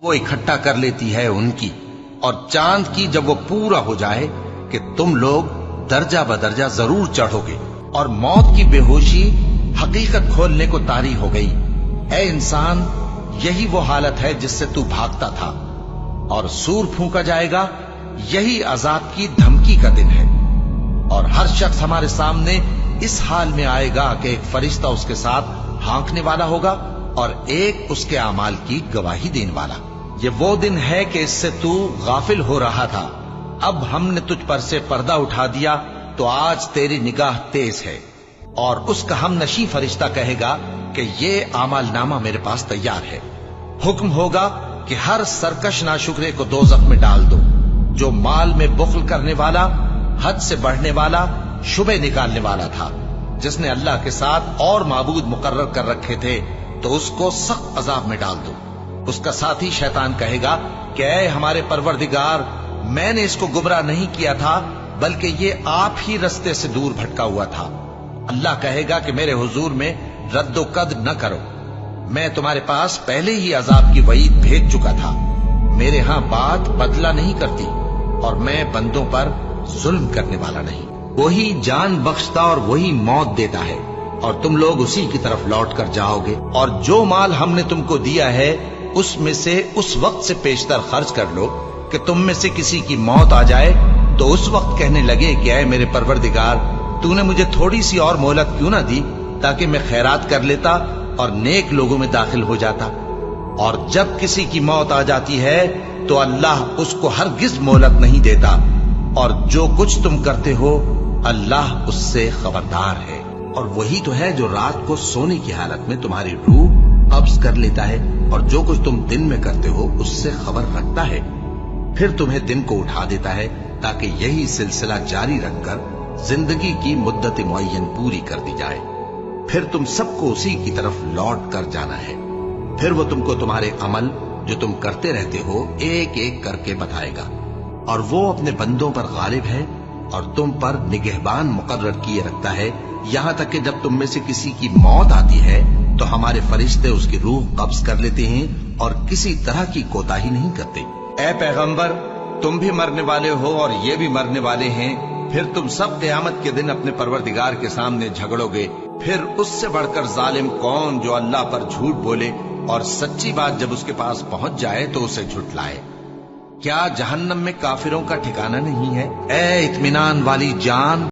वो इकट्ठा कर लेती है उनकी, और चांद की जब वो पूरा हो जाए कि तुम लोग दर्जा बदर्जा जरूर चढ़ोगे। और मौत की बेहोशी हकीकत खोलने को तारी हो गई। ऐ इंसान, यही वो हालत है जिससे तू भागता था। और सूर फूंका जाएगा, यही अजाब की धमकी का दिन है। और हर शख्स हमारे सामने इस हाल में आएगा कि एक फरिश्ता उसके साथ हाँकने वाला होगा और एक उसके अमाल की गवाही देने वाला। ये वो दिन है कि इससे तू गाफिल हो रहा था, अब हमने तुझ पर से पर्दा उठा दिया, तो आज तेरी निगाह तेज है। और उसका हम नशी फरिश्ता कहेगा कि ये अमाल नामा मेरे पास तैयार है। हुक्म होगा कि हर सरकश नाशुक्रे को दोज़ख में डाल दो, जो माल में बुख्ल करने वाला, हद से बढ़ने वाला, शुबे निकालने वाला था, जिसने अल्लाह के साथ और माबूद मुकर्रर कर रखे थे, तो उसको सख्त अजाब में डाल दो। उसका साथी शैतान कहेगा कि ऐ हमारे परवरदिगार, मैंने इसको गुमराह नहीं किया था, बल्कि ये आप ही रस्ते से दूर भटका हुआ था। अल्लाह कहेगा कि मेरे हुजूर में रद्दो कद न करो, मैं तुम्हारे पास पहले ही अजाब की वईद भेज चुका था। मेरे यहां बात बदला नहीं करती, और मैं बंदों पर जुल्म करने वाला नहीं। वही जान बख्शता और वही मौत देता है, और तुम लोग उसी की तरफ लौट कर जाओगे। और जो माल हमने तुमको दिया है, उसमें से उस वक्त से पेशतर खर्च कर लो कि तुम में से किसी की मौत आ जाए, तो उस वक्त कहने लगे कि ऐ मेरे परवरदिगार, तूने मुझे थोड़ी सी और मोहलत क्यों ना दी, ताकि मैं खैरात कर लेता और नेक लोगों में दाखिल हो जाता। और जब किसी की मौत आ जाती है, तो अल्लाह उसको हरगिज मोहलत नहीं देता, और जो कुछ तुम करते हो अल्लाह उससे खबरदार है। और वही तो है जो रात को सोने की हालत में तुम्हारी रूह कब्ज कर लेता है, और जो कुछ तुम दिन में करते हो उससे खबर रखता है, फिर तुम्हें दिन को उठा देता है, ताकि यही सिलसिला जारी रखकर जिंदगी की मुद्दत मुअय्यन पूरी कर दी जाए। फिर तुम सबको उसी की तरफ लौट कर जाना है। फिर वो तुमको तुम्हारे अमल जो तुम करते रहते हो एक एक करके बताएगा। और वो अपने बंदों पर गालिब है, और तुम पर निगहबान मुकर्रर किए रखता है, यहां तक कि जब तुम में से किसी की मौत आती है, तो हमारे फरिश्ते उसकी रूह कब्ज कर लेते हैं और किसी तरह की कोताही नहीं करते। ऐ पैगंबर, तुम भी मरने वाले हो और ये भी मरने वाले हैं। फिर तुम सब क़यामत के दिन अपने परवरदिगार के सामने झगड़ोगे। फिर उससे बढ़कर जालिम कौन जो अल्लाह पर झूठ बोले और सच्ची बात जब उसके पास पहुंच जाए तो उसे झुठलाए। क्या जहन्नम में काफिरों का ठिकाना नहीं है? ऐ इत्मीनान वाली जान,